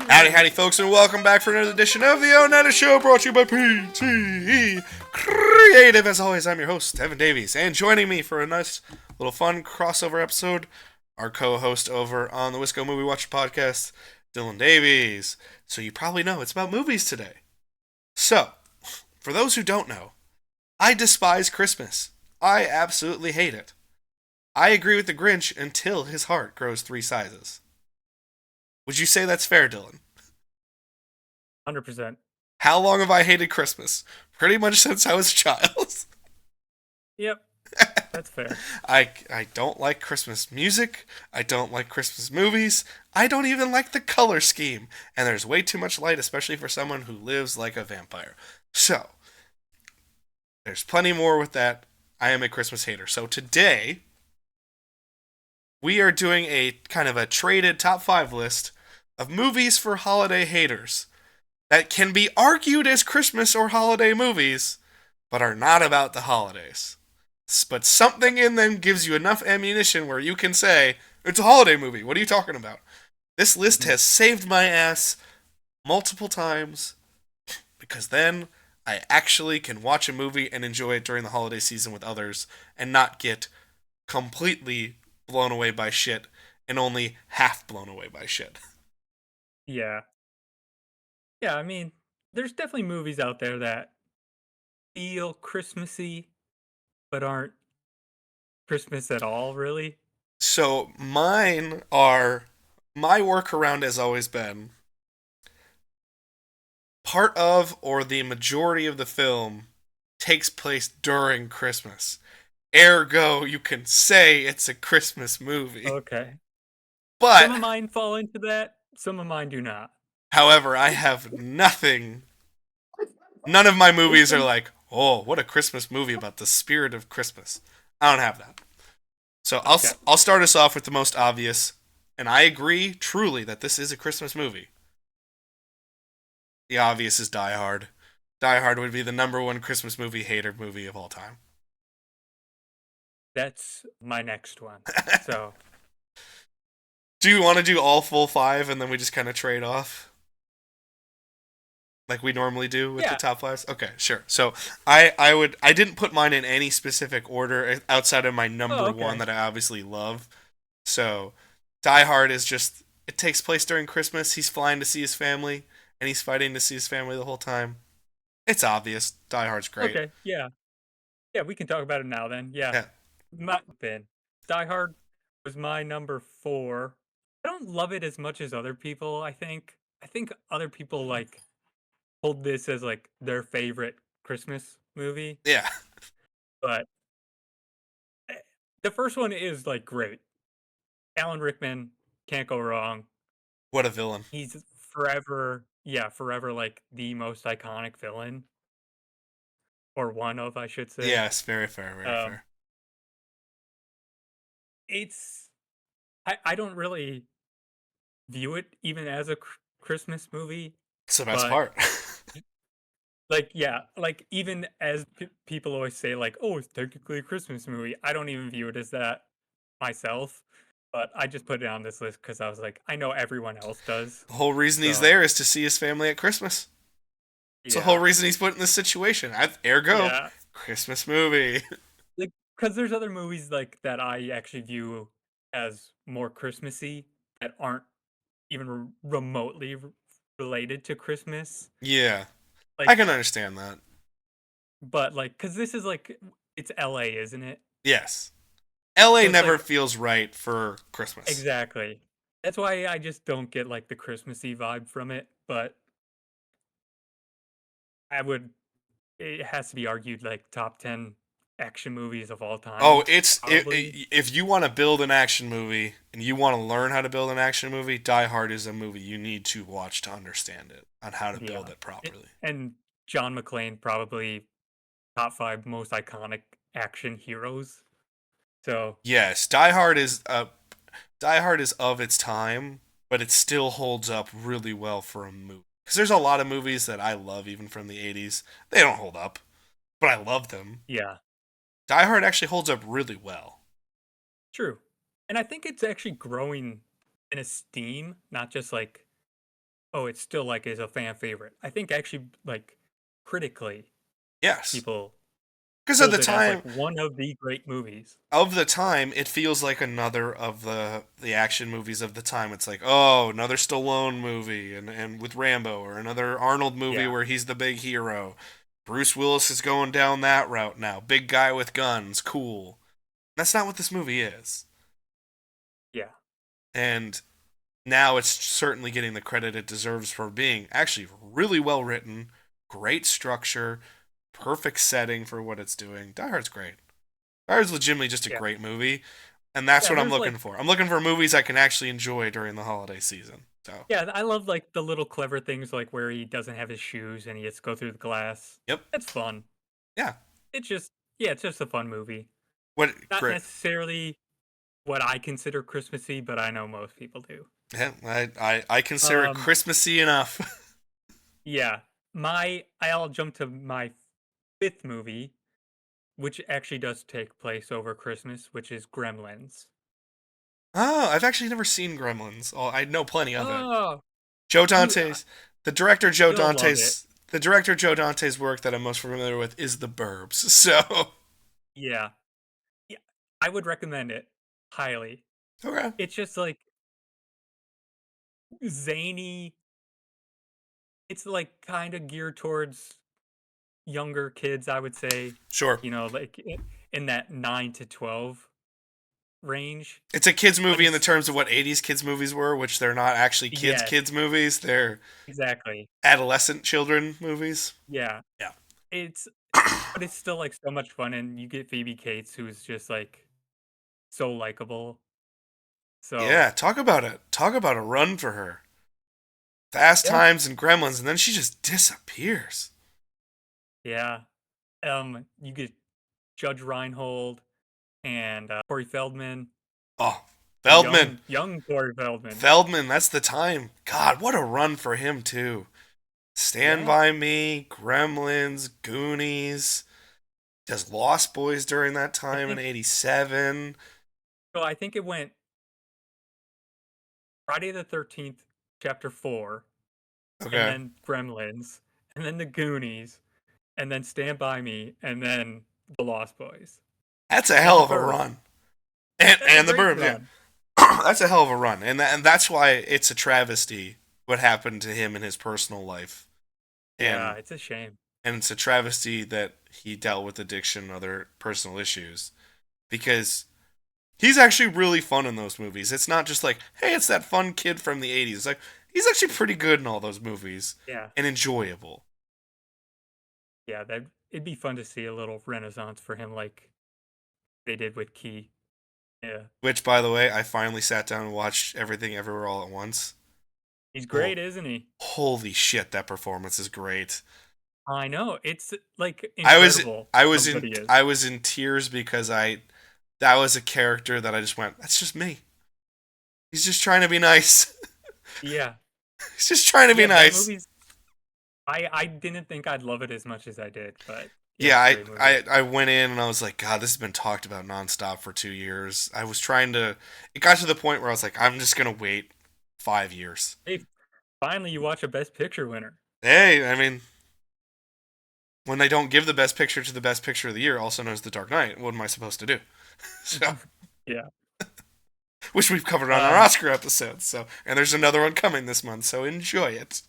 Howdy, howdy, folks, and welcome back for another edition of the ONETA Show, brought to you by PTE Creative. As always, I'm your host, Evan Davies, and joining me for a nice little fun crossover episode, our co-host over on the Wisco Movie Watch podcast, Dylan Davies. So you probably know it's about movies today. So, for those who don't know, I despise Christmas. I absolutely hate it. I agree with the Grinch until his heart grows 3 sizes. Would you say that's fair, Dylan? 100%. How long have I hated Christmas? Pretty much since I was a child. Yep, that's fair. I don't like Christmas music. I don't like Christmas movies. I don't even like the color scheme. And there's way too much light, especially for someone who lives like a vampire. So, there's plenty more with that. I am a Christmas hater. So today, we are doing a kind of a traded top 5 list of movies for holiday haters that can be argued as Christmas or holiday movies, but are not about the holidays. But something in them gives you enough ammunition where you can say, it's a holiday movie, what are you talking about? This list has saved my ass multiple times, because then I actually can watch a movie and enjoy it during the holiday season with others, and not get completely blown away by shit, and only half blown away by shit. Yeah. Yeah, I mean, there's definitely movies out there that feel Christmassy, but aren't Christmas at all, really. So mine are, my workaround has always been, part of or the majority of the film takes place during Christmas. Ergo, you can say it's a Christmas movie. Okay. But, Some of mine fall into that, some of mine do not. however, I have nothing. None of my movies are like, oh, what a Christmas movie about the spirit of Christmas. I don't have that. So I'll start us off with the most obvious, and I agree truly that this is a Christmas movie. The obvious is Die Hard. Die Hard would be the number 1 Christmas movie hater movie of all time. That's my next one. So, Do you want to do all full 5 and then we just kind of trade off? Like we normally do with the top 5s? Okay, sure. So I didn't put mine in any specific order outside of my number 1 that I obviously love. So Die Hard is just, it takes place during Christmas. He's flying to see his family, and he's fighting to see his family the whole time. It's obvious. Die Hard's great. okay, yeah. Yeah, we can talk about it now then. Yeah. My opinion. Die Hard was my number 4. I don't love it as much as other people, I think. I think other people, like, hold this as, like, their favorite Christmas movie. Yeah. But the first one is, like, great. Alan Rickman, can't go wrong. What a villain. He's forever, like, the most iconic villain. Or one of, I should say. Yes, very fair, very fair. It's, I don't really view it even as a Christmas movie. It's the best part. Like, yeah, like, even as people always say, like, oh, it's technically a Christmas movie, I don't even view it as that myself, but I just put it on this list because I was like, I know everyone else does. The whole reason he's there is to see his family at Christmas. It's the whole reason he's put in this situation. Ergo, Christmas movie. Like, because there's other movies, like, that I actually view as more Christmassy that aren't even remotely related to Christmas. Yeah. Like, I can understand that. But, like, because this is, like, it's LA, isn't it? Yes. LA So never like, feels right for Christmas. Exactly. That's why I just don't get, like, the Christmassy vibe from it, but it has to be argued, like, top 10 action movies of all time. Oh, if you want to build an action movie and you want to learn how to build an action movie, Die Hard is a movie you need to watch to understand it, on how to build it properly. And John McClane, probably top 5 most iconic action heroes. So yes, Die Hard is of its time, but it still holds up really well for a movie. Because there's a lot of movies that I love, even from the 80s. They don't hold up, but I love them. Yeah. Die Hard actually holds up really well. True. And I think it's actually growing in esteem, not just like, oh, it's still like is a fan favorite. I think actually like critically, Yes. people Because hold it as like one of the great movies. of the time, it feels like another of the action movies of the time. It's like, oh, another Stallone movie, and with Rambo, or another Arnold movie Yeah, where he's the big hero. Bruce Willis is going down that route now. Big guy with guns, cool. That's not what this movie is. yeah, And now it's certainly getting the credit it deserves for being actually really well written, great structure, perfect setting for what it's doing. Die Hard's great. Die Hard's legitimately just a yeah, great movie, and that's yeah. what I'm There's looking like, for. I'm looking for movies I can actually enjoy during the holiday season. So, yeah, I love like the little clever things like where he doesn't have his shoes and he has to go through the glass. yep, It's fun. yeah. It's just, yeah, it's just a fun movie. What Not great? necessarily what I consider Christmassy, but I know most people do. Yeah, I consider it Um, Christmassy enough. yeah, I'll jump to my fifth movie, which actually does take place over Christmas, which is Gremlins. Oh, I've actually never seen Gremlins. Oh, I know plenty of it. Oh, Joe you Dante's the director Joe you'll love it. Dante's the director Joe Dante's work that I'm most familiar with is The Burbs. So, Yeah, yeah, I would recommend it highly. okay, It's just like zany. It's like kind of geared towards younger kids, I would say. sure. You know, like in that 9 to 12 range. It's a kids But movie in the it's terms of what 80s kids movies were, which they're not actually yes, kids movies. They're exactly. adolescent children movies. Yeah, Yeah. it's but it's still like so much fun, and you get Phoebe Cates, who's just like so likable. So Yeah, talk about it. Talk about a run for her. Fast yeah, Times and Gremlins, and then she just disappears. yeah. You get Judge Reinhold and Corey Feldman, Oh, the Feldman. young Corey Feldman. Feldman, that's the time. God, what a run for him, too. Stand Yeah, By Me, Gremlins, Goonies. Does Lost Boys during that I time in think '87. so. I think it went Friday the 13th, Chapter 4, and Okay. then Gremlins, and then the Goonies, and then Stand By Me, and then the Lost Boys, That's a and hell the of a Burbs. run. And, That's a and the great Burbs, yeah. run. That's a hell of a run. And that's why it's a travesty what happened to him in his personal life. Yeah, And it's a shame. and it's a travesty that he dealt with addiction and other personal issues because he's actually really fun in those movies. It's not just like, hey, it's that fun kid from the '80s. It's like he's actually pretty good in all those movies Yeah, and enjoyable. yeah, that it'd be fun to see a little renaissance for him, like they did with Key. Yeah, Which, by the way, I finally sat down and watched Everything Everywhere All at Once. he's Oh, great, isn't he? holy shit, that performance is great. I know it's like I was incredible I how was good in he is. I was in tears because I that was a character that I just went, that's just me. He's just trying to be nice. Yeah, He's just trying to be yeah, that nice. movie's. I didn't think I'd love it as much as I did, but yeah, Yeah, it's a I, great movie. I I went in and I was like, God, this has been talked about nonstop for 2 years. I was trying to. It got to the point where I was like, I'm just gonna wait 5 years. Hey, finally, you watch a Best Picture winner. Hey, I mean, when they don't give the best picture to the best picture of the year, also known as The Dark Knight, what am I supposed to do? So, Yeah. which we've covered on our Um. Oscar episode. So, and there's another one coming this month. So enjoy it.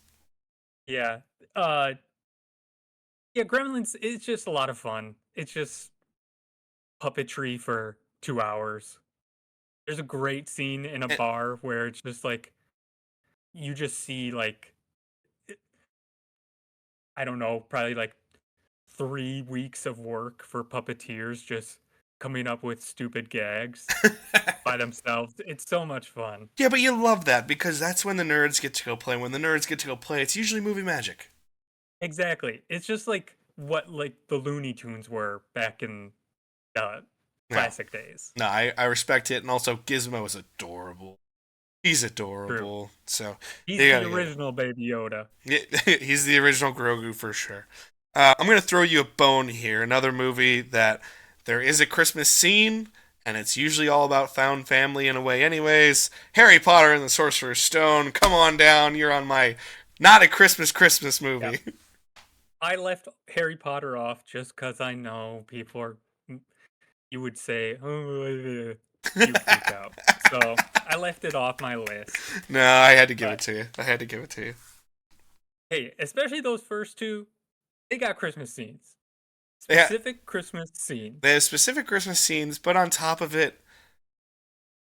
Yeah. Uh. Yeah. Gremlins is just a lot of fun. It's just puppetry for 2 hours. There's a great scene in a And, bar where it's just like you just see like I don't know, probably like 3 weeks of work for puppeteers just coming up with stupid gags by themselves. It's so much fun. yeah, but you love that because that's when the nerds get to go play. When the nerds get to go play, it's usually movie magic. Exactly. It's just like what like the Looney Tunes were back in uh No, classic days. no, I respect it, and also Gizmo is adorable. He's True. adorable. So He's you the gotta get it. original Baby Yoda. Yeah, he's the original Grogu for sure. I'm gonna throw you a bone here. Another movie that there is a Christmas scene, and it's usually all about found family in a way, anyways. Harry Potter and the Sorcerer's Stone, come on down. You're on my not a Christmas Yeah. movie. I left Harry Potter off just because I know people are. You would say, oh, you would freak out. So I left it off my list. No, I had to give it But to you. I had to give it to you. hey, especially those first two, they got Christmas scenes. Yeah, Specific Christmas scenes. they have specific Christmas scenes, but on top of it,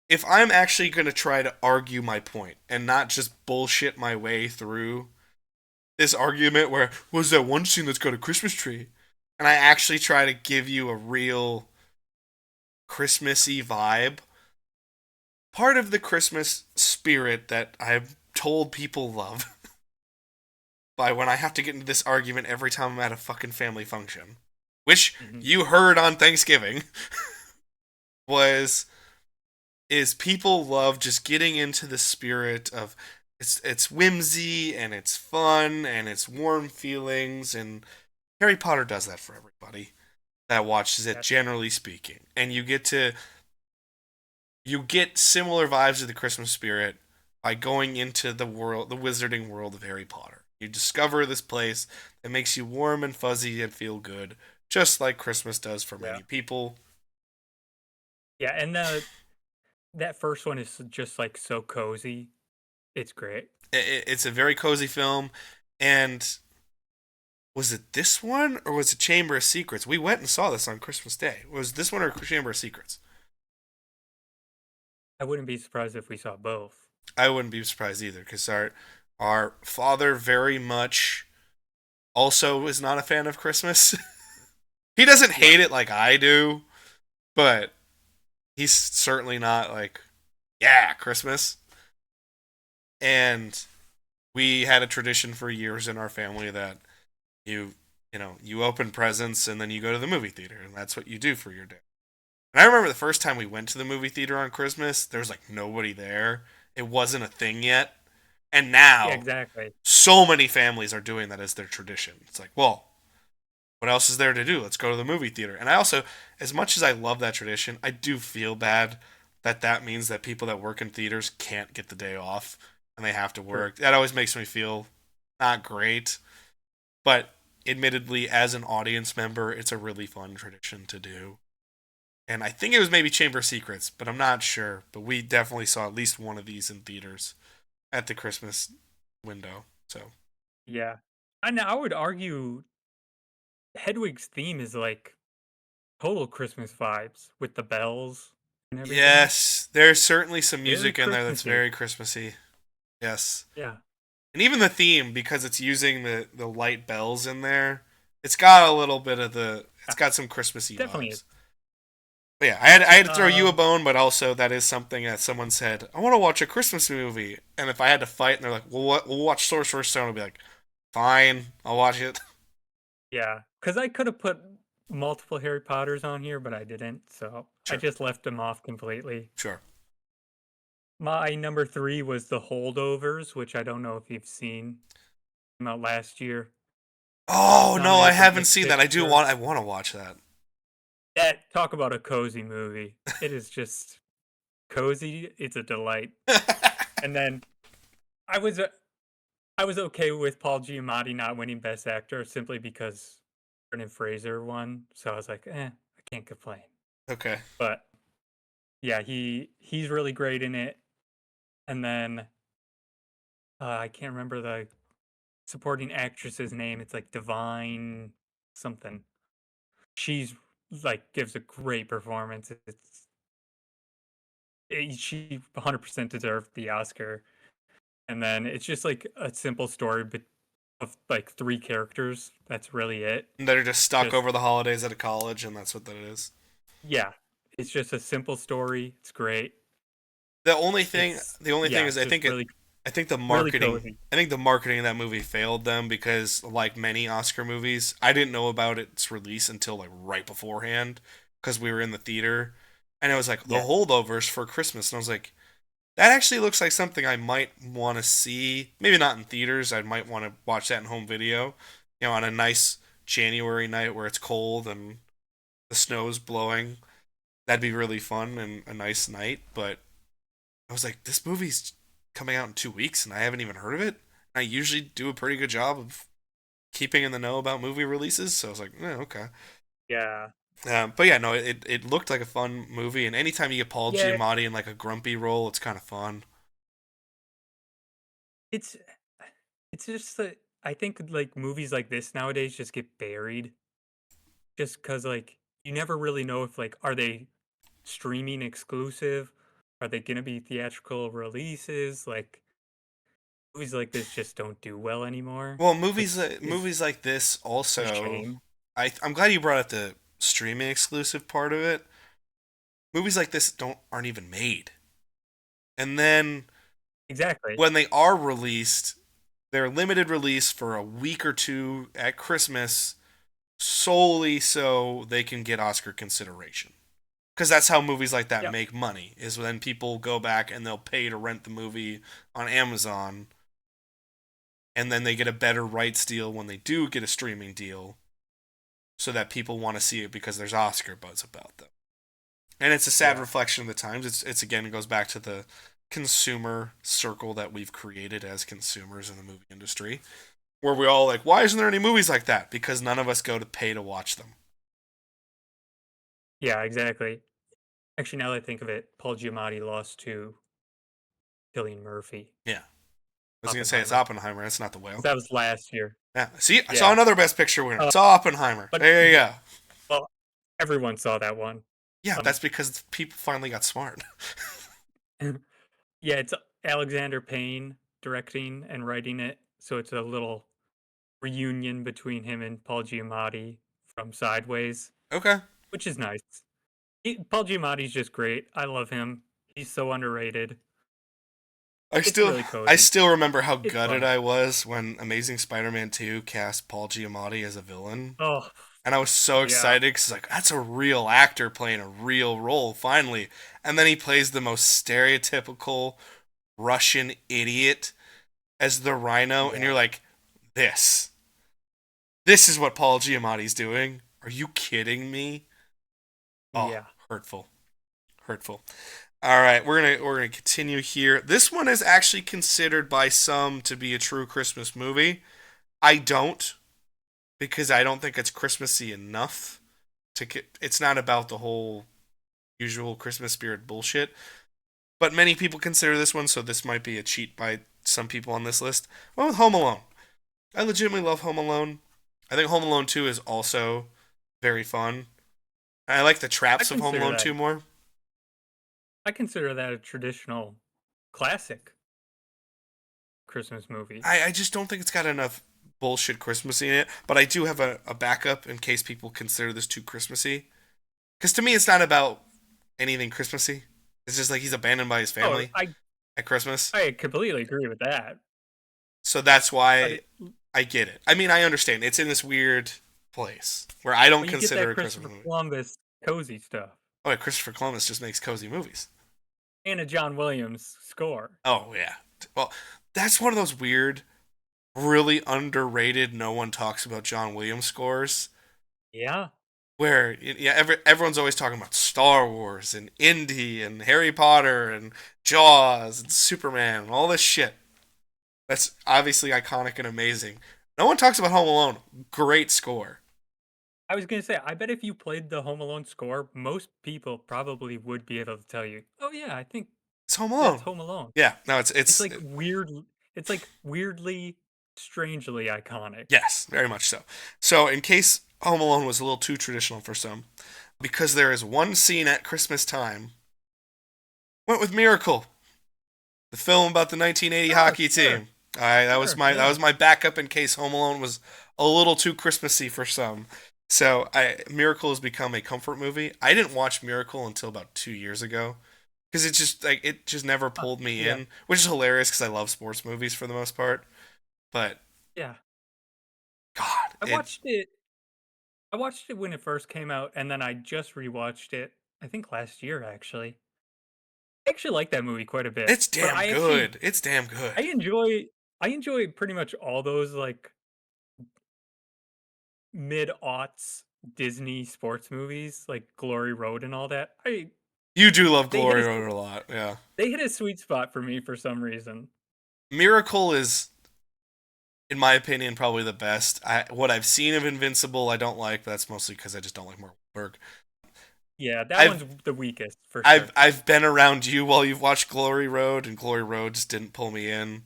if I'm actually going to try to argue my point and not just bullshit my way through this argument where, what's that one scene that's got a Christmas tree? And I actually try to give you a real Christmassy vibe. Part of the Christmas spirit that I've told people love by when I have to get into this argument every time I'm at a fucking family function, which Mhm. you heard on Thanksgiving, was is people love just getting into the spirit of it's whimsy and it's fun and it's warm feelings, and Harry Potter does that for everybody that watches it, Yes. generally speaking. And you get similar vibes of the Christmas spirit by going into the world, the wizarding world of Harry Potter. You discover this place that makes you warm and fuzzy and feel good, just like Christmas does for Yeah. many people. Yeah, and that first one is just like so cozy. It's great. It's a very cozy film, and was it this one or was it Chamber of Secrets? We went and saw this on Christmas Day. Was this one or Chamber of Secrets? I wouldn't be surprised if we saw both. I wouldn't be surprised either, because our father very much also is not a fan of Christmas. He doesn't Yeah. hate it like I do, but he's certainly not like, yeah, Christmas. And we had a tradition for years in our family that you you open presents and then you go to the movie theater, and that's what you do for your day. And I remember the first time we went to the movie theater on Christmas, there was like nobody there. It wasn't a thing yet. And Yeah, now exactly. so many families are doing that as their tradition. It's like, well, what else is there to do? Let's go to the movie theater. And I also, as much as I love that tradition, I do feel bad that that means that people that work in theaters can't get the day off and they have to Sure. work. That always makes me feel not great. But admittedly, as an audience member, it's a really fun tradition to do. And I think it was maybe Chamber of Secrets, but I'm not sure. But we definitely saw at least one of these in theaters at the Christmas window. So Yeah. And I would argue Hedwig's theme is like total Christmas vibes with the bells and everything. yes, there's certainly some Very music in there that's Christmassy. very Christmassy. Yes. Yeah. And even the theme, because it's using the light bells in there, it's got a little bit of it's Yeah, got some Christmassy definitely vibes. is. But yeah, I had to throw you a Um, bone, but also that is something that someone said, I want to watch a Christmas movie. And if I had to fight and they're like, well, we'll watch Sorcerer's Stone, I'd be like, fine, I'll watch it. yeah. Because I could have put multiple Harry Potters on here, but I didn't. So I Sure, just left them off completely. sure. My number three was The Holdovers, which I don't know if you've seen. Came out last year. Oh no, I Nominated for haven't Best seen that. Picture. I want to watch that. That talk about a cozy movie. It is just cozy. It's a delight. And then I was I was okay with Paul Giamatti not winning Best Actor simply because Brendan Fraser won. So I was like, I can't complain. Okay. But yeah, he's really great in it. And then I can't remember the supporting actress's name. It's like Divine something. She's like gives a great performance. She 100% deserved the Oscar. And then it's just like a simple story, but of like three characters. That's really it. They're just stuck Just over the holidays at a college, and that's what that is. yeah, it's just a simple story. It's great. The only thing Yeah, is, just really I think really cozy. the marketing of that movie failed them because, like many Oscar movies, I didn't know about its release until like right beforehand because we were in the theater, and it was like the Yeah, holdovers for Christmas, and I was like, that actually looks like something I might want to see. Maybe not in theaters. I might want to watch that in home video, on a nice January night where it's cold and the snow's blowing. that'd be really fun and a nice night. But I was like, this movie's coming out in 2 weeks, and I haven't even heard of it. I usually do a pretty good job of keeping in the know about movie releases, so I was like, okay. Yeah. But yeah, no, it looked like a fun movie, and anytime you get Paul Yeah, Giamatti in like a grumpy role, it's kind of fun. it's it's just that I think like movies like this nowadays just get buried just cuz like you never really know if like are they streaming exclusive? Are they going to be theatrical releases? Like movies like this just don't do well anymore, Well, movies which is movies like this a also, shame. I'm glad you brought up the streaming exclusive part of it. Movies like this don't aren't even made, and then Exactly. when they are released, they're limited release for a week or two at Christmas, solely so they can get Oscar consideration. Because that's how movies like that Yep. make money, is when people go back and they'll pay to rent the movie on Amazon, and then they get a better rights deal when they do get a streaming deal, so that people want to see it because there's Oscar buzz about them. And it's a sad Yeah. reflection of the times. It's again, it goes back to the consumer circle that we've created as consumers in the movie industry, where we all like, why isn't there any movies like that? Because none of us go to pay to watch them. Yeah, exactly. Actually, now that I think of it, Paul Giamatti lost to Cillian Murphy, Yeah, I was gonna say it's Oppenheimer. Oppenheimer. That's not the whale. That was last year. Yeah. See, I saw Yeah. another Best Picture winner. Uh, It's Oppenheimer. but There you go. well, everyone saw that one. Yeah, Um, that's because people finally got smart. yeah, it's Alexander Payne directing and writing it, so it's a little reunion between him and Paul Giamatti from Sideways, Okay. which is nice. Paul Giamatti's just great. I love him. He's so underrated. I It's still really I cozy. still remember how It's gutted fun. I was when Amazing Spider-Man 2 cast Paul Giamatti as a villain. Oh, And I was so yeah. excited because like that's a real actor playing a real role finally. And then he plays the most stereotypical Russian idiot as the Rhino, and Yeah. you're like, this, this is what Paul Giamatti's doing. Are you kidding me? Oh, Yeah. hurtful, hurtful. All right, we're gonna continue here. This one is actually considered by some to be a true Christmas movie. I don't, because I don't think it's Christmassy enough to get. It's not about the whole usual Christmas spirit bullshit. But many people consider this one, so this might be a cheat by some people on this list. Well, with Home Alone, I legitimately love Home Alone. I think Home Alone 2 is also very fun. I like the I traps of Home consider Alone that 2 more. I consider that a traditional classic Christmas movie. I just don't think it's got enough bullshit Christmassy in it. But I do have a backup in case people consider this too Christmassy. Because to me, it's not about anything Christmassy. It's just like he's abandoned by his Oh, family I at Christmas. I completely agree with that. So that's But why I get it. I mean, I understand. It's in this weird place where I don't you get consider that it a Christmas Christopher movie. Columbus cozy stuff Oh, yeah, Christopher Columbus just makes cozy movies. and a John Williams score. Oh, yeah. Well, that's one of those weird, really underrated, no one talks about John Williams scores Yeah. where yeah, everyone's always talking about Star Wars and Indy and Harry Potter and Jaws and Superman and all this shit. That's obviously iconic and amazing. No one talks about Home Alone. Great score. I was gonna say, I bet if you played the Home Alone score, most people probably would be able to tell you, "Oh yeah, I think It's Home that's Alone. Home Alone." Yeah, no, It's like weird. It's like weirdly, strangely iconic. yes, very much so. So, in case Home Alone was a little too traditional for some, because there is one scene at Christmas time, went with Miracle, the film about the 1980 Oh, hockey sure, team. All right, sure, that yeah. was my backup in case Home Alone was a little too Christmassy for some. So, Miracle has become a comfort movie. I didn't watch Miracle until about 2 years ago because it just never Huh, pulled me yeah, in, which is hilarious because I love sports movies for the most part. But yeah. God, I watched it. I watched it when it first came out, and then I just rewatched it. I think last year, actually. I actually like that movie quite a bit, it's but damn good. It's damn I good. enjoy I enjoy pretty much all those like mid aughts Disney sports movies like Glory Road and all that, I You do love they hit Glory a Road a lot, yeah. they hit a sweet spot for me for some reason. Miracle is, in my opinion, probably the best. What I've seen of Invincible, I don't like, but that's mostly because I just don't like Mark Wahlberg. Yeah, that I've one's the weakest for I've sure. I've been around you while you've watched Glory Road, and Glory Road just didn't pull me in.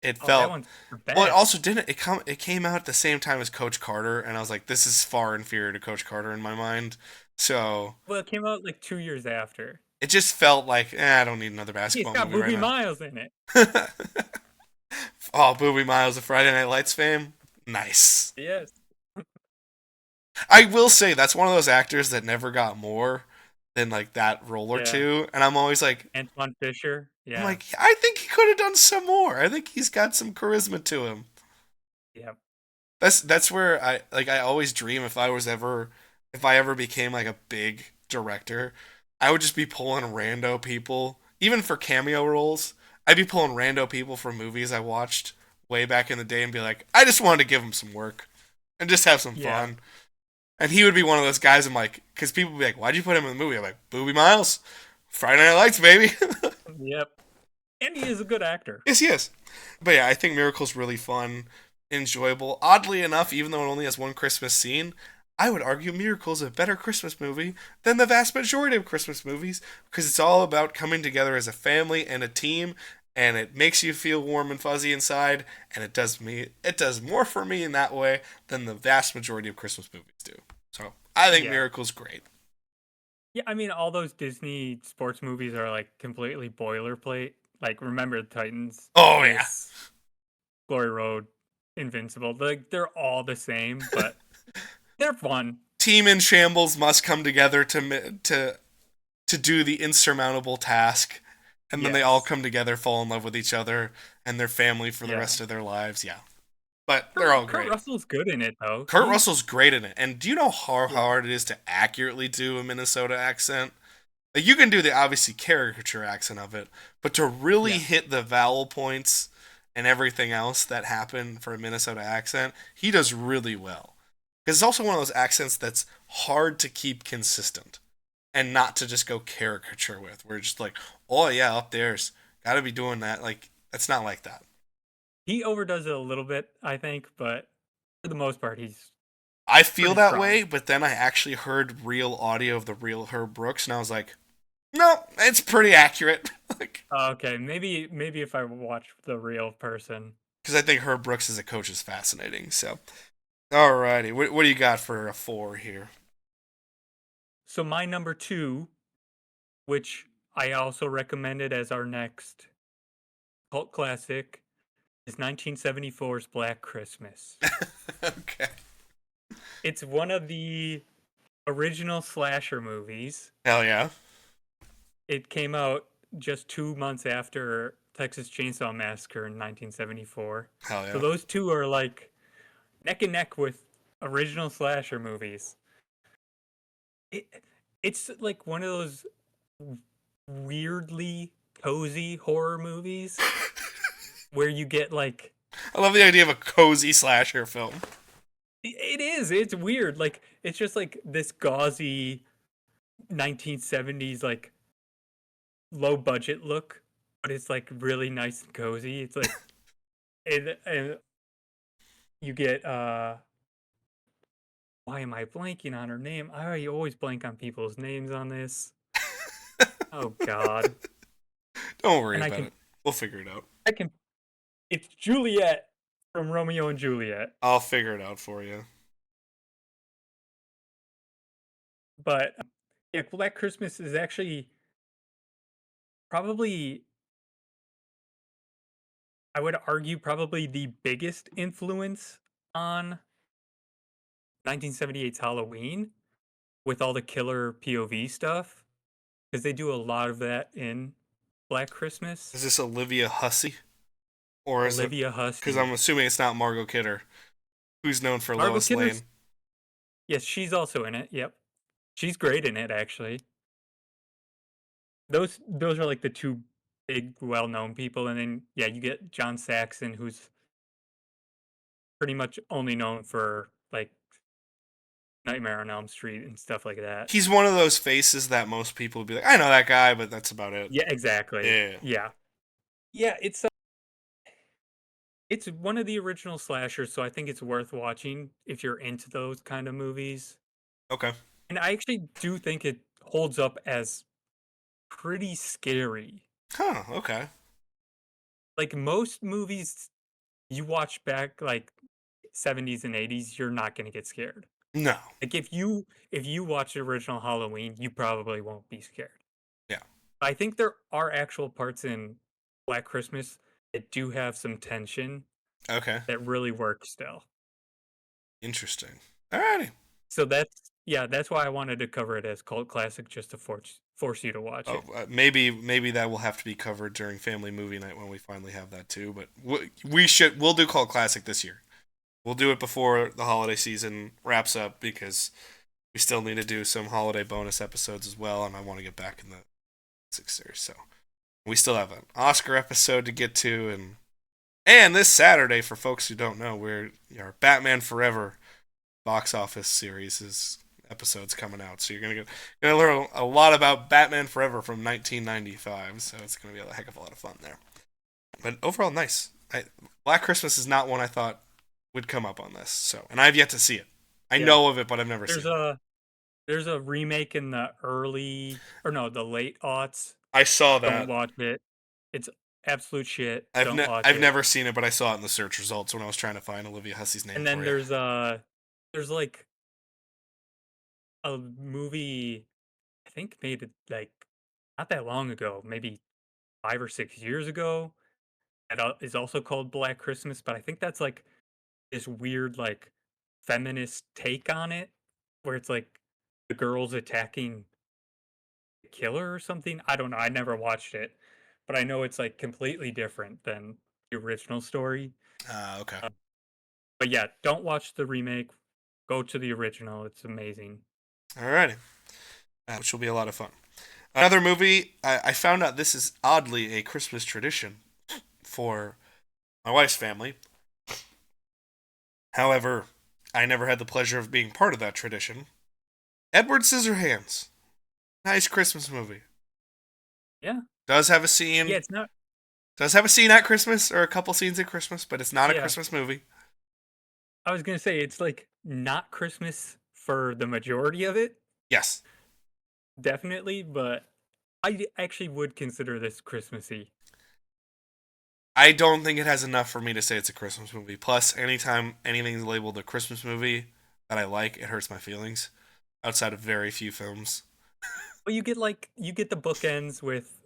It Oh, that felt one's well. It bad. also didn't. It came out at the same time as Coach Carter, and I was like, this is far inferior to Coach Carter in my mind. So Well, it came out like 2 years after. it just felt like, I don't need another It's basketball got movie right Booby now. Miles in it. Oh, Booby Miles of Friday Night Lights fame. Nice. Yes. I will say that's one of those actors that never got more than like that role or Yeah. two, and I'm always like, Antoine Fisher. I'm Yeah. like, I think he could have done some more. I think he's got some charisma to him. Yeah. That's where I always dream if I ever became like a big director, I would just be pulling rando people, even for cameo roles. I'd be pulling rando people from movies I watched way back in the day and be like, I just wanted to give them some work and just have some Yeah. fun. And he would be one of those guys I'm like, because people would be like, why'd you put him in the movie? I'm like, Booby Miles, Friday Night Lights, baby. Yep. And he is a good actor. Yes, he is. But yeah, I think Miracle's really fun, enjoyable. Oddly enough, even though it only has one Christmas scene, I would argue Miracle's a better Christmas movie than the vast majority of Christmas movies because it's all about coming together as a family and a team, and it makes you feel warm and fuzzy inside, and it does more for me in that way than the vast majority of Christmas movies do. So I think Yeah. Miracle's great. Yeah, I mean, all those Disney sports movies are like completely boilerplate. Like, Remember the Titans, Oh yeah. this, Glory Road, Invincible. Like, they're all the same, but they're fun. Team in shambles must come together to do the insurmountable task, and then they all Yes. come together, fall in love with each other and their family for the Yeah. rest of their lives. Yeah, but they're all Kurt great. Russell's good in it though. Kurt Russell's great in it, and do you know how Yeah. hard it is to accurately do a Minnesota accent? Like, you can do the obviously caricature accent of it, but to really Yeah. hit the vowel points and everything else that happen for a Minnesota accent, he does really well. Because it's also one of those accents that's hard to keep consistent and not to just go caricature with. We're just like, oh yeah, up there's got to be doing that. Like, that's not like that. He overdoes it a little bit, I think, but for the most part, he's I feel pretty that strong. way, but then I actually heard real audio of the real Herb Brooks, and I was like, no, it's pretty accurate. Like, Okay, maybe if I watch the real person. because I think Herb Brooks as a coach is fascinating. So, alrighty, what do you got for a 4 here? So my number 2, which I also recommended as our next cult classic, is 1974's Black Christmas. Okay. It's one of the original slasher movies. Hell yeah. It came out just 2 months after Texas Chainsaw Massacre in 1974. Hell So yeah. those two are like neck and neck with original slasher movies. It, it's like one of those weirdly cozy horror movies where you get like I love the idea of a cozy slasher film. it is it's weird, like it's just like this gauzy 1970s like low budget look, but it's like really nice and cozy. It's like and you get why am I blanking on her name? I always blank on people's names on this. Oh god. Don't worry And about it. We'll figure it out. I can it's Juliet from Romeo and Juliet. I'll figure it out for you. But yeah, Black Christmas is actually probably, I would argue, probably the biggest influence on 1978's Halloween with all the killer POV stuff because they do a lot of that in Black Christmas. Is this Olivia Hussey? Or is it. Olivia Because Hussey. I'm assuming it's not Margot Kidder, who's known for Margot Lois Kidder's, Lane. yes, she's also in it. Yep. She's great in it, actually. Those are like the two big well-known people, and then yeah, you get John Saxon, who's pretty much only known for like Nightmare on Elm Street and stuff like that. He's one of those faces that most people would be like, I know that guy, but that's about it. Yeah, exactly. Yeah. Yeah. Yeah, it's one of the original slashers, so I think it's worth watching if you're into those kind of movies. Okay. And I actually do think it holds up as pretty scary. Huh. Okay. Like most movies you watch back like 70s and 80s, you're not going to get scared. No. Like if you watch the original Halloween, you probably won't be scared. Yeah. I think there are actual parts in Black Christmas that do have some tension Okay. that really work still. Interesting. Alrighty. So that's why I wanted to cover it as cult classic just to force you to watch Oh, it. maybe that will have to be covered during family movie night when we finally have that too. But we'll do Cult Classic this year. We'll do it before the holiday season wraps up because we still need to do some holiday bonus episodes as well, and I want to get back in the classic series. So we still have an Oscar episode to get to, and this Saturday, for folks who don't know, our Batman Forever box office series is episodes coming out, so you're gonna learn a lot about Batman Forever from 1995. So it's gonna be a heck of a lot of fun there. But overall, nice. Black Christmas is not one I thought would come up on this. So, and I've yet to see it. I know of it, but I've never There's seen it. there's a remake in the the late aughts. I saw Don't that. watch it. It's absolute shit. I've Don't watch I've it. never seen it, but I saw it in the search results when I was trying to find Olivia Hussey's name And for then you. there's like a movie I think made like not that long ago, maybe 5 or 6 years ago, that is also called Black Christmas, but I think that's like this weird like feminist take on it, where it's like the girls attacking the killer or something. I don't know. I never watched it, but I know it's like completely different than the original story. Okay. Uh, but yeah, don't watch the remake. Go to the original. It's amazing. Alrighty. Which will be a lot of fun. Another movie, I found out this is oddly a Christmas tradition for my wife's family. However, I never had the pleasure of being part of that tradition. Edward Scissorhands. Nice Christmas movie. Yeah. Does have a scene. Yeah, it's not. Does have a scene at Christmas, or a couple scenes at Christmas, but it's not a Yeah. Christmas movie. I was gonna say it's like not Christmas for the majority of it, Yes. definitely, but I actually would consider this Christmassy. I don't think it has enough for me to say it's a Christmas movie. Plus, anytime anything's labeled a Christmas movie that I like, it hurts my feelings. Outside of very few films. Well, you get the bookends with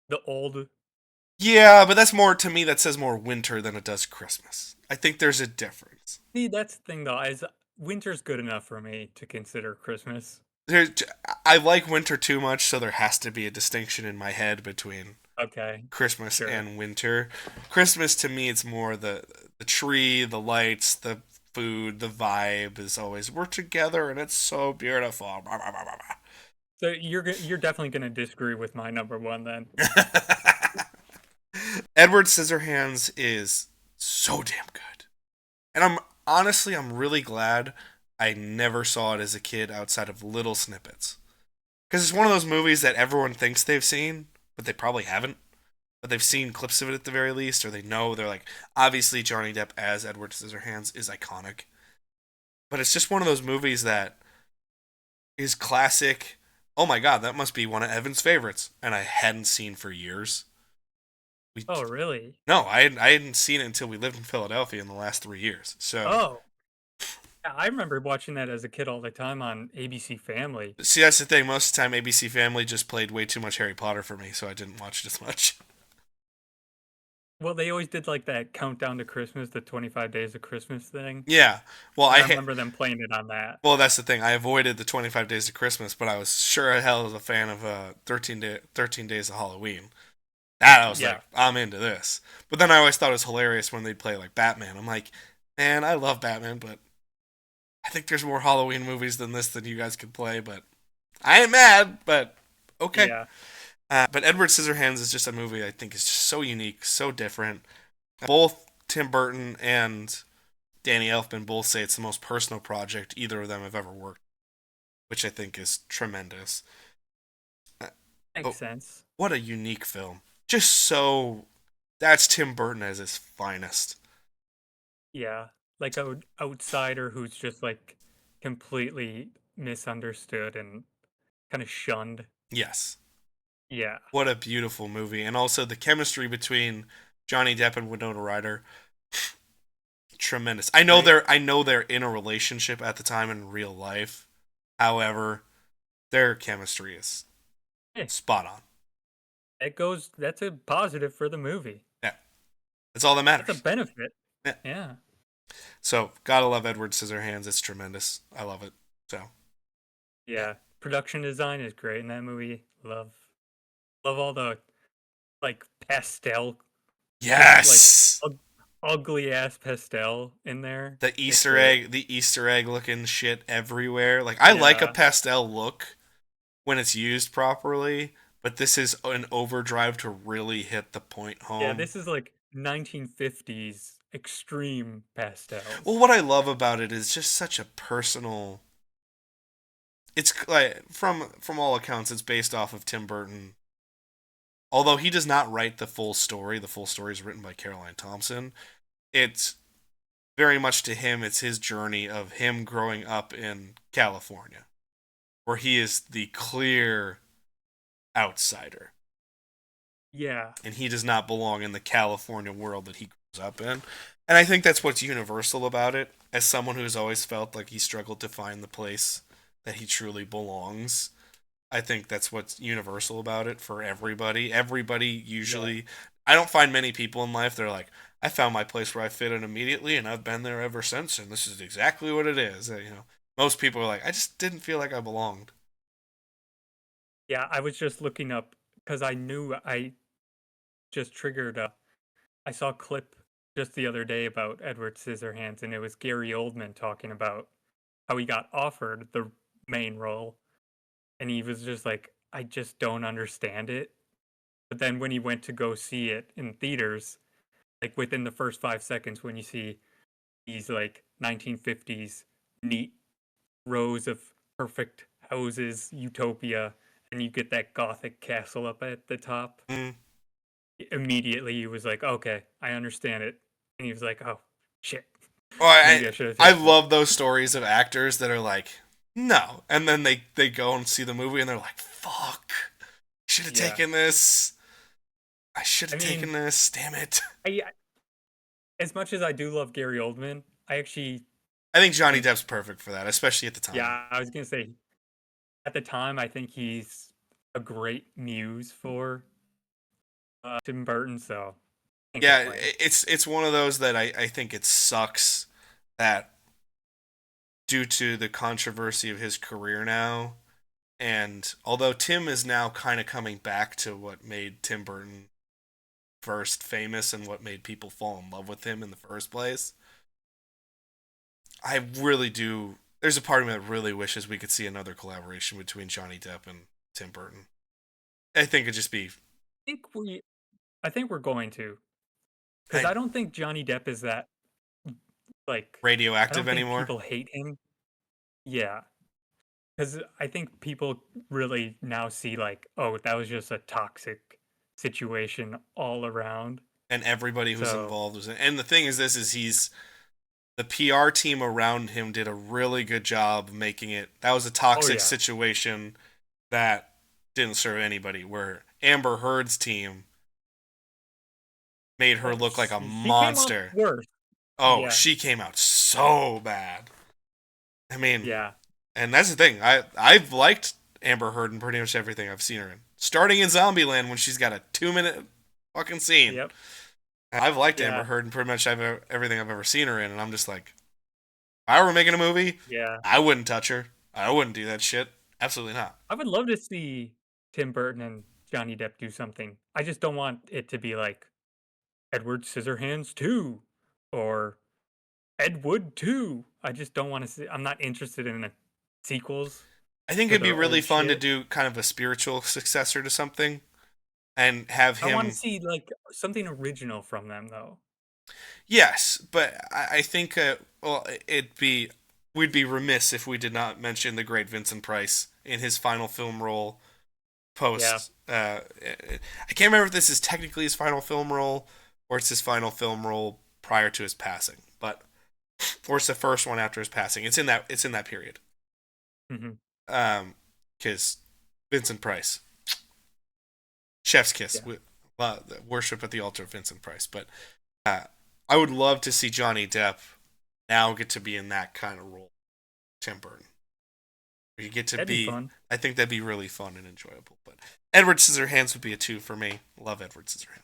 the old. Yeah, but that's more, to me, that says more winter than it does Christmas. I think there's a difference. See, that's the thing though, is winter's good enough for me to consider Christmas. There, I like winter too much, so there has to be a distinction in my head between Okay. Christmas Sure. and winter. Christmas to me, it's more the tree, the lights, the food, the vibe is always we're together and it's so beautiful. Blah, blah, blah, blah, So you're definitely gonna disagree with my number one then. blah. Edward Scissorhands is so damn good, and I'm really glad I never saw it as a kid outside of little snippets, because it's one of those movies that everyone thinks they've seen, but they probably haven't. But they've seen clips of it at the very least, or they know. They're like, obviously Johnny Depp as Edward Scissorhands is iconic, but it's just one of those movies that is classic. Oh my god, that must be one of Evan's favorites, and I hadn't seen for years. We, Oh, really? no, I hadn't seen it until we lived in Philadelphia in the last 3 years. So Oh, yeah, I remember watching that as a kid all the time on ABC Family. see, that's the thing. Most of the time, ABC Family just played way too much Harry Potter for me, so I didn't watch it as much. Well, they always did like that countdown to Christmas, the 25 days of Christmas thing. Yeah, well, I remember them playing it on that. well, that's the thing. I avoided the 25 Days of Christmas, but I was sure as hell a fan of 13 Days of Halloween. That I was Yeah. like, I'm into this. But then I always thought it was hilarious when they'd play like Batman. I'm like, man, I love Batman, but I think there's more Halloween movies than this that you guys could play. But I ain't mad. But okay. Yeah. But Edward Scissorhands is just a movie I think is just so unique, so different. Both Tim Burton and Danny Elfman both say it's the most personal project either of them have ever worked, which I think is tremendous. Makes But sense. what a unique film! Just so that's Tim Burton at his finest. Yeah, like a outsider who's just like completely misunderstood and kind of shunned. Yes, Yeah, what a beautiful movie, and also the chemistry between Johnny Depp and Winona Ryder, tremendous. great. I know they're in a relationship at the time in real life. However, their chemistry is Hey, spot on. it goes. That's a positive for the movie. Yeah, that's all that That's a matters. benefit. Yeah. Yeah, So gotta love Edward Scissorhands. It's tremendous. I love it. So yeah. yeah. Production design is great in that movie. Love all the like pastel, just like Yes. ugly ass pastel in there. It's The Easter egg looking shit everywhere. Like I like a yeah, pastel look when it's used properly, but this is an overdrive to really hit the point yeah. home. This is like 1950s extreme Well, pastels. what I love about it is just such a personal. It's like from all accounts, it's based off of Tim Burton. Although he does not write the full story is written by Caroline Thompson. It's very much to him, it's his journey of him growing up in California, where he is the clear outsider. Yeah, And he does not belong in the California world that he grows up in. And I think that's what's universal about it. As someone who's always felt like he struggled to find the place that he truly belongs, I think that's what's universal about it for everybody. Everybody yeah, usually, I don't find many people in life that are like, I found my place where I fit in immediately, and I've been there ever since, and this is exactly what it is. Most people are like, I just didn't feel like I belonged. yeah. I was just looking up because I knew I just triggered. I saw a clip just the other day about Edward Scissorhands, and it was Gary Oldman talking about how he got offered the main role, and he was just like, I just don't understand it. But then when he went to go see it in theaters, like within the first 5 seconds, when you see these like 1950s neat rows of perfect houses, utopia, and you get that gothic castle up at the top, Mm. immediately he was like, okay, I understand it. And he was like, oh, shit. Well, Maybe I should have I taken it. love those stories of actors that are like, no, and then they go and see the movie and they're like, fuck, should have Yeah. taken this. I should I have mean, taken this. Damn it. as much as I do love Gary Oldman, I actually I think Johnny think, Depp's perfect for that, especially at the time. yeah, I was going to say, at the time, I think he's a great muse for Tim Burton, so can't Yeah, complain. it's one of those that I think it sucks that due to the controversy of his career now, and although Tim is now kind of coming back to what made Tim Burton first famous and what made people fall in love with him in the first place, I really do. There's a part of me that really wishes we could see another collaboration between Johnny Depp and Tim Burton. I think it'd just be think we, I think we're going to, because I, I don't think Johnny Depp is that, like, I radioactive don't think anymore. people hate him. Yeah. Because I think people really now see, like, oh, that was just a toxic situation all around. And everybody who's So, involved was in. And the thing is, this is he's the PR team around him did a really good job making it. That was a oh, toxic yeah. situation that didn't serve anybody. Where Amber Heard's team made her Oh, look like a she came off monster. worse. Oh, Yeah. she came out so bad. I mean, Yeah. and that's the thing. I've liked Amber Heard in pretty much everything I've seen her in. Starting in Zombieland when she's got a 2 minute fucking scene. Yep. I've liked Amber Yeah. Heard in pretty much everything I've ever seen her in, and I'm just like, if I were making a movie, Yeah. I wouldn't touch her. I wouldn't do that shit. Absolutely not. I would love to see Tim Burton and Johnny Depp do something. I just don't want it to be like Edward Scissorhands 2 or Ed Wood 2. I just don't want to see, I'm not interested in the sequels I think to it'd the be really old fun to shit. do kind of a spiritual successor to something and have I want to him. see like something original from them though. Yes, but I think well, we'd be remiss if we did not mention the great Vincent Price in his final film role Yeah, post. I can't remember if this is technically his final film role or it's his final film role prior to his passing, but or it's the first one after his passing. It's in that period. hmm Because Vincent Price, Chef's Kiss, yeah, worship at the altar of Vincent Price. But uh, I would love to see Johnny Depp now get to be in that kind of role. Tim Burton. You get to that'd be be. fun. I think that'd be really fun and enjoyable. But Edward Scissorhands would be a two for me. Love Edward Scissorhands.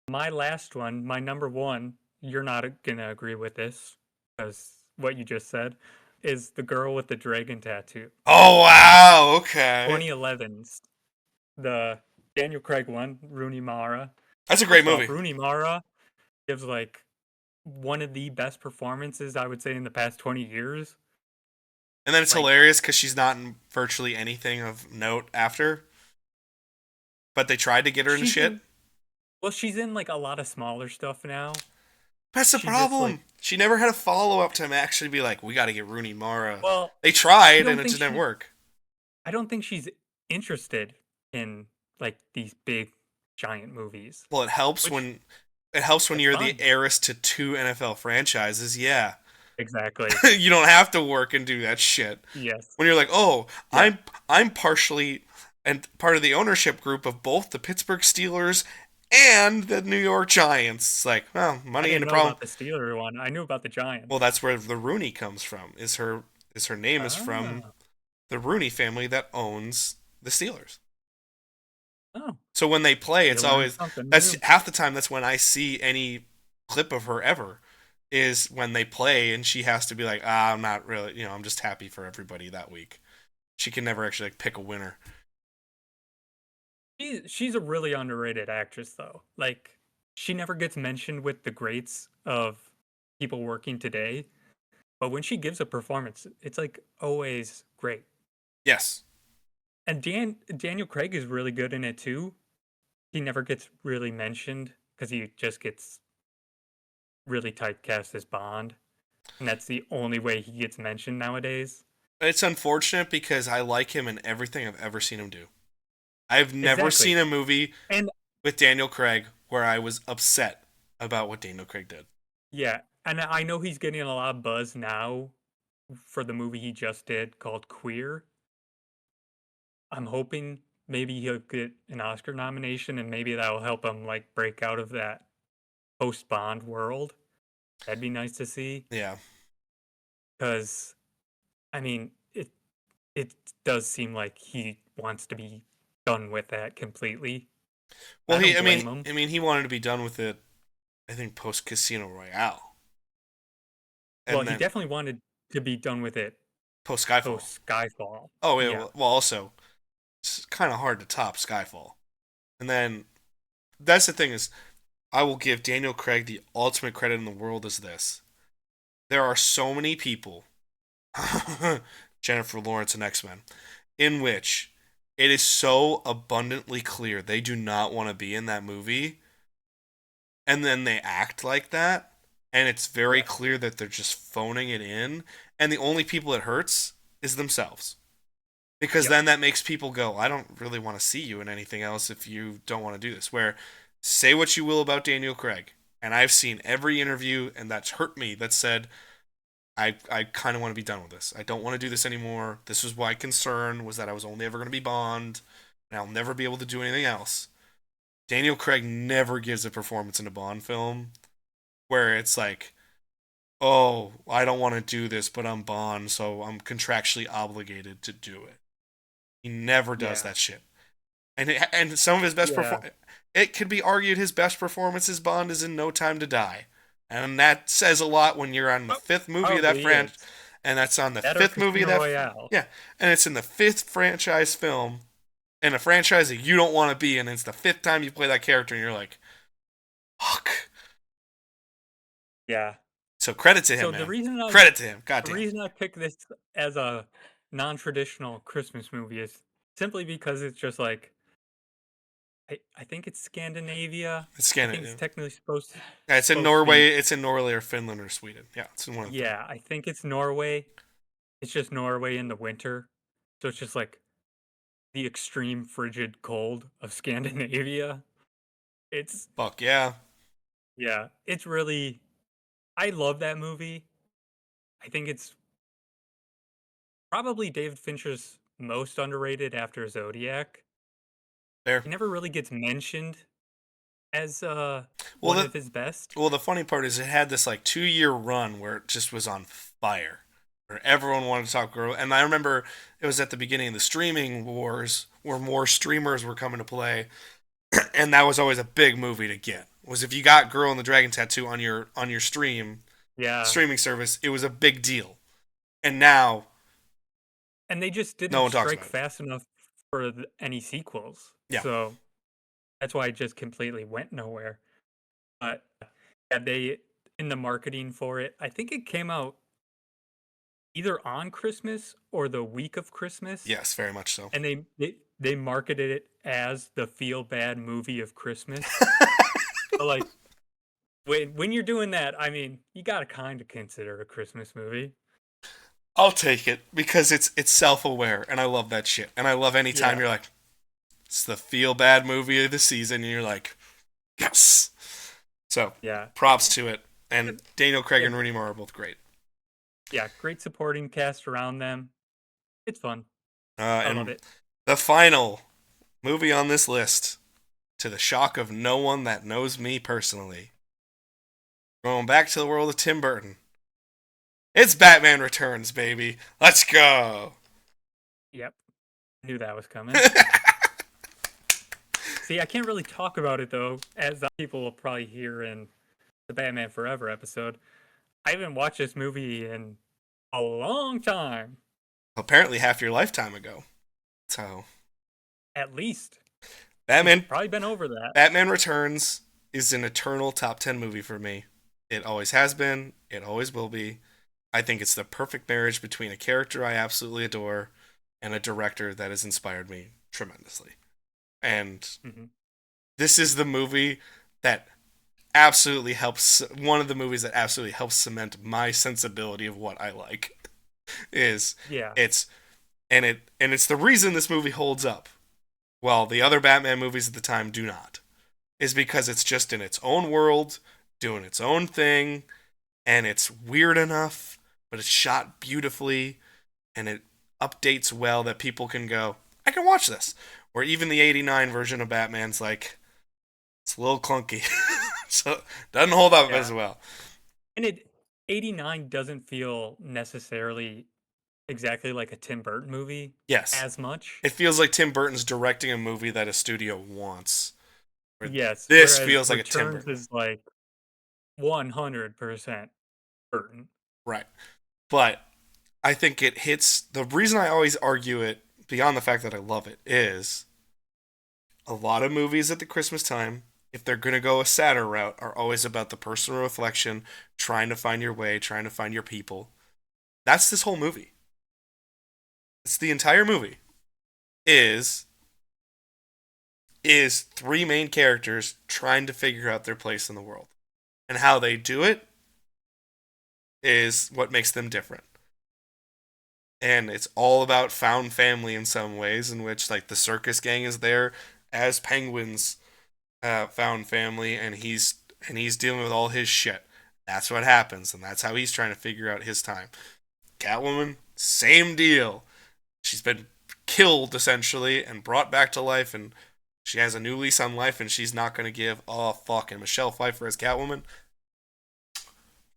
My last one, my number one, you're not gonna agree with this because what you just said is the girl with the dragon tattoo. Oh wow! Okay, 2011's the Daniel Craig one, Rooney Mara. that's a great First off, movie. Rooney Mara gives like one of the best performances I would say in the past 20 years. And then it's Like hilarious because she's not in virtually anything of note after. But they tried to get her in she's shit. in well, she's in like a lot of smaller stuff now. That's the She just like problem. She never had a follow up to actually be like, we got to get Rooney Mara. well, They I tried and don't it think just didn't she work. I don't think she's interested in like these big giant movies. Well, Which it helps when that's you're the fine. heiress to two NFL franchises. Yeah, Exactly. you don't have to work and do that shit. Yes. When you're like, oh, Yeah. I'm partially and part of the ownership group of both the Pittsburgh Steelers and the New York Giants. It's like, well, I money ain't didn't a know problem. about the Steeler one. I knew about the Well, Giants. that's where the Rooney comes from. Is her name is from Ah. the Rooney family that owns the Steelers. Oh, So when they play, you it's learn always something that's new. half the time that's when I see any clip of her ever is when they play and she has to be like, I'm not really, I'm just happy for everybody that week. She can never actually like pick a winner. She's a really underrated actress though. Like she never gets mentioned with the greats of people working today, but when she gives a performance, it's like always great. Yes. And Daniel Craig is really good in it too. He never gets really mentioned because he just gets really typecast as Bond, and that's the only way he gets mentioned nowadays. It's unfortunate because I like him in everything I've ever seen him do. I've never seen Exactly. a movie And with Daniel Craig where I was upset about what Daniel Craig did. yeah, and I know he's getting a lot of buzz now for the movie he just did called Queer. I'm hoping maybe he'll get an Oscar nomination and maybe that'll help him like break out of that post Bond world. That'd be nice to see Yeah. because I mean it does seem like he wants to be done with that completely. Well, I don't blame him. he wanted to be done with it. I think post Casino Royale, Well, and he then definitely wanted to be done with it post Skyfall. post Skyfall. Oh, yeah, Yeah. well, also it's kind of hard to top Skyfall. And then that's the thing is, I will give Daniel Craig the ultimate credit in the world is this: there are so many people, Jennifer Lawrence and X Men, in which it is so abundantly clear they do not want to be in that movie, and then they act like that, and it's very Yeah. clear that they're just phoning it in, and the only people it hurts is themselves. Because Yep. then that makes people go, I don't really want to see you in anything else if you don't want to do this. Where say what you will about Daniel Craig, and I've seen every interview, and that's hurt me, that said, I kind of want to be done with this. I don't want to do this anymore. This was my concern, was that I was only ever going to be Bond, and I'll never be able to do anything else. Daniel Craig never gives a performance in a Bond film where it's like, oh, I don't want to do this, but I'm Bond, so I'm contractually obligated to do it. He never does Yeah. that shit. And some of his best Yeah. it could be argued his best performance as Bond is in No Time to Die. And that says a lot when you're on the fifth movie of that Probably franchise, is. and that's on the That or fifth movie of Casino that Royale. yeah, and it's in the fifth franchise film in a franchise that you don't want to be in. And it's the fifth time you play that character, and you're like, fuck. Yeah. So credit to him, So man. Credit to him. the Goddamn. reason I picked this as a non-traditional Christmas movie is simply because it's just like I think it's Scandinavia. It's I think it's Scandinavia. technically Yeah, it's in supposed to be. Norway. It's in Norway or Finland or Sweden. Yeah, it's in one of the three. Yeah, I think it's Norway. It's just Norway in the winter. So it's just like the extreme frigid cold of Scandinavia. It's Fuck yeah. yeah, it's really I love that movie. I think it's probably David Fincher's most underrated after Zodiac. There. He never really gets mentioned as Well, one the of his best. well, the funny part is it had this like 2 year run where it just was on fire, where everyone wanted to talk girl. And I remember it was at the beginning of the streaming wars where more streamers were coming to play, and that was always a big movie to get. Was if you got Girl in the Dragon Tattoo on your Yeah. streaming service, it was a big deal. And now And they just no didn't one talks strike about it. fast enough for any sequels. Yeah, So that's why it just completely went nowhere. But yeah, they in the marketing for it, I think it came out either on Christmas or the week of Christmas, yes, very much so. and they marketed it as the feel bad movie of Christmas. But like when you're doing that, I mean, you got to kind of consider a Christmas movie. I'll take it because it's self aware, and I love that shit. And I love any time Yeah, you're like, it's the feel bad movie of the season, and you're like, yes. So yeah, props to it. And Daniel Craig yeah, and Rooney Mara are both great. yeah. Great supporting cast around them. It's fun. I love And it. the final movie on this list, to the shock of no one that knows me personally, going back to the world of Tim Burton. It's Batman Returns, baby. Let's go. Yep, knew that was coming. See, I can't really talk about it though, as people will probably hear in the Batman Forever episode. I haven't watched this movie in a long time. Apparently half your lifetime ago. So At least it's Batman probably been over that. Batman Returns is an eternal top 10 movie for me. It always has been, it always will be. I think it's the perfect marriage between a character I absolutely adore and a director that has inspired me tremendously. And Hmm. this is the movie that absolutely helps, one of the movies that absolutely helps cement my sensibility of what I like. Is Yeah, it's and it's the reason this movie holds up while the other Batman movies at the time do not, is because it's just in its own world, doing its own thing, and it's weird enough, but it's shot beautifully, and it updates well that people can go, I can watch this. Or even the '89 version of Batman's like, it's a little clunky, so doesn't hold up yeah. as well. And it 89 doesn't feel necessarily exactly like a Tim Burton movie Yes, as much. it feels like Tim Burton's directing a movie that a studio wants. Where Yes, this whereas feels like a Tim Returns Burton movie. is like 100% Burton. Right. But I think it hits. The reason I always argue it, beyond the fact that I love it, is a lot of movies at the Christmas time, if they're going to go a sadder route, are always about the personal reflection, trying to find your way, trying to find your people. That's this whole movie. It's the entire movie. Is is three main characters trying to figure out their place in the world. And how they do it is what makes them different. And it's all about found family in some ways, in which like the circus gang is there as Penguin's found family, and he's dealing with all his shit. That's what happens, and that's how he's trying to figure out his time. Catwoman, same deal. She's been killed essentially and brought back to life, and she has a new lease on life, and she's not gonna give a fuck. And Michelle Pfeiffer as Catwoman,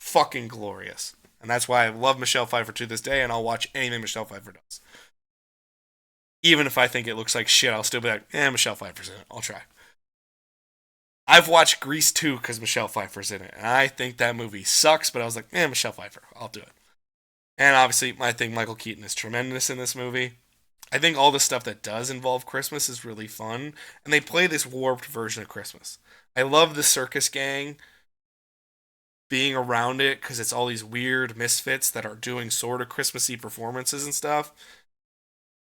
fucking glorious. And that's why I love Michelle Pfeiffer to this day, and I'll watch anything Michelle Pfeiffer does. Even if I think it looks like shit, I'll still be like, Michelle Pfeiffer's in it. I'll try. I've watched Grease 2 because Michelle Pfeiffer's in it, and I think that movie sucks, but I was like, Michelle Pfeiffer, I'll do it. And obviously, I think Michael Keaton is tremendous in this movie. I think all the stuff that does involve Christmas is really fun, and they play this warped version of Christmas. I love the circus gang being around it because it's all these weird misfits that are doing sort of Christmassy performances and stuff.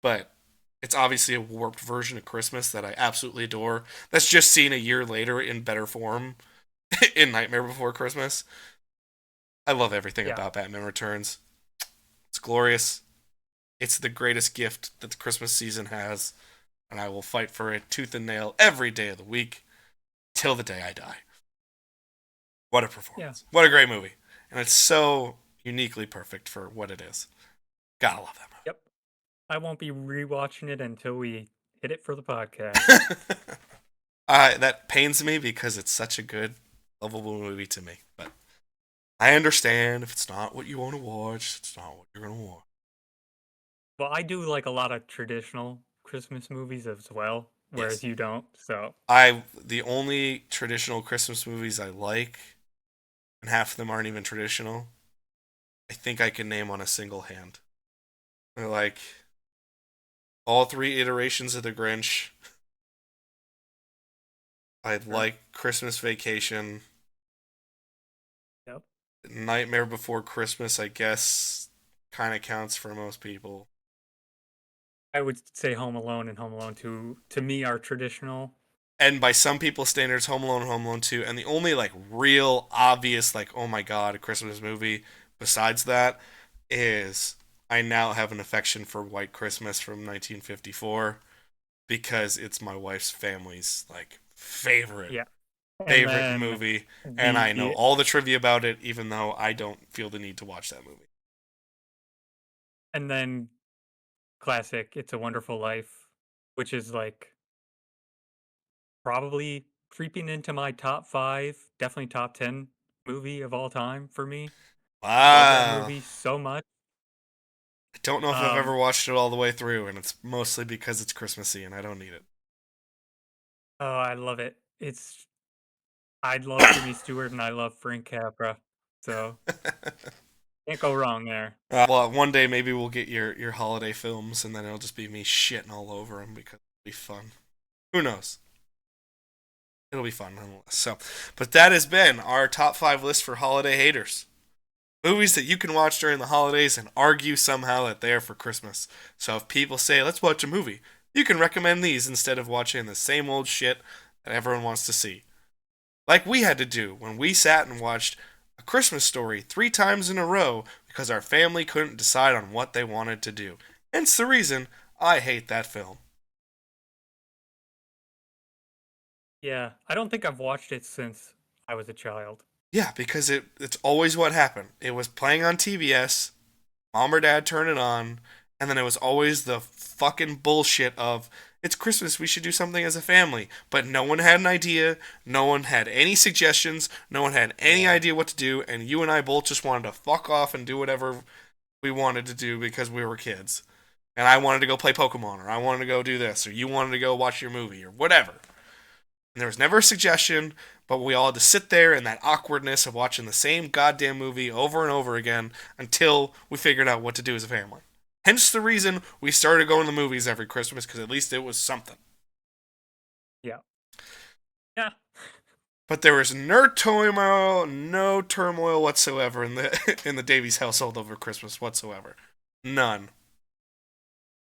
But It's obviously a warped version of Christmas that I absolutely adore. That's just seen a year later in better form in Nightmare Before Christmas. I love everything Yeah. about Batman Returns. It's glorious. It's the greatest gift that the Christmas season has, and I will fight for it tooth and nail every day of the week till the day I die. What a Yeah. performance. What a great movie. And it's so uniquely perfect for what it is. Gotta love Yep. I won't be rewatching it until we hit it for the podcast. that movie. That pains me because it's such a good, lovable movie to me. But I understand if it's not what you want to watch, it's not what you're going to watch. Well, I do like a lot of traditional Christmas movies as well, whereas Yes. you don't. So, The only traditional Christmas movies I like, and half of them aren't even traditional, I think I can name on a single hand. They're like all three iterations of The Grinch. I sure. like Christmas Vacation. Yep. Nightmare Before Christmas, I guess, kind of counts for most people. I would say Home Alone and Home Alone 2 to me are traditional. And by some people's standards, Home Alone and Home Alone 2. And the only, like, real obvious, like, oh my god, a Christmas movie besides that is I now have an affection for White Christmas from 1954 because it's my wife's family's, like, Yeah. And favorite then movie. And I know the all the trivia about it, even though I don't feel the need to watch that movie. and then classic It's a Wonderful Life, which is like probably creeping into my top 5, definitely top 10 movie of all time for me. Love that Wow. movie so much. I don't know if I've ever Um, watched it all the way through, and it's mostly because it's Christmassy and I don't need it. oh, I love it. I love Jimmy Stewart and I love Frank Capra. So, can't go wrong there. Well, one day maybe we'll get your holiday films, and then it'll just be me shitting all over them because it'll be fun. Who knows? It'll be fun nonetheless. So, but that has been our top 5 list for holiday haters. Movies that you can watch during the holidays and argue somehow that they are for Christmas. So if people say, let's watch a movie, you can recommend these instead of watching the same old shit that everyone wants to see. Like we had to do when we sat and watched A Christmas Story 3 times in a row because our family couldn't decide on what they wanted to do. Hence the reason I hate that film. Yeah, I don't think I've watched it since I was a child. Yeah, because it's always what happened. It was playing on TBS, mom or dad turned it on, and then it was always the fucking bullshit of it's Christmas, we should do something as a family. But no one had an idea, no one had any suggestions, no one had any Yeah. idea what to do, and you and I both just wanted to fuck off and do whatever we wanted to do because we were kids. And I wanted to go play Pokemon, or I wanted to go do this, or you wanted to go watch your movie, or whatever. And there was never a suggestion, but we all had to sit there in that awkwardness of watching the same goddamn movie over and over again until we figured out what to do as a family. Hence the reason we started going to the movies every Christmas, because at least it was something. Yeah. Yeah. But there was no turmoil whatsoever in the in the Davies household over Christmas whatsoever. None.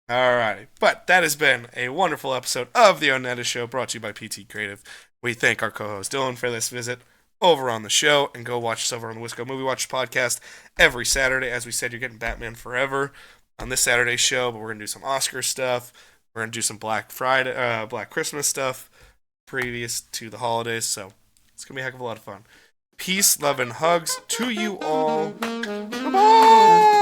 Alrighty. But that has been a wonderful episode of the ONETA Show brought to you by PT Creative. We thank our co-host Dylan for this visit over on the show, and go watch us over on the Wisco Movie Watch podcast every Saturday. As we said, you're getting Batman Forever on this Saturday's show, but we're going to do some Oscar stuff. We're going to do some Black Friday, Black Christmas stuff previous to the holidays, so it's going to be a heck of a lot of fun. Peace, love, and hugs to you all. Goodbye!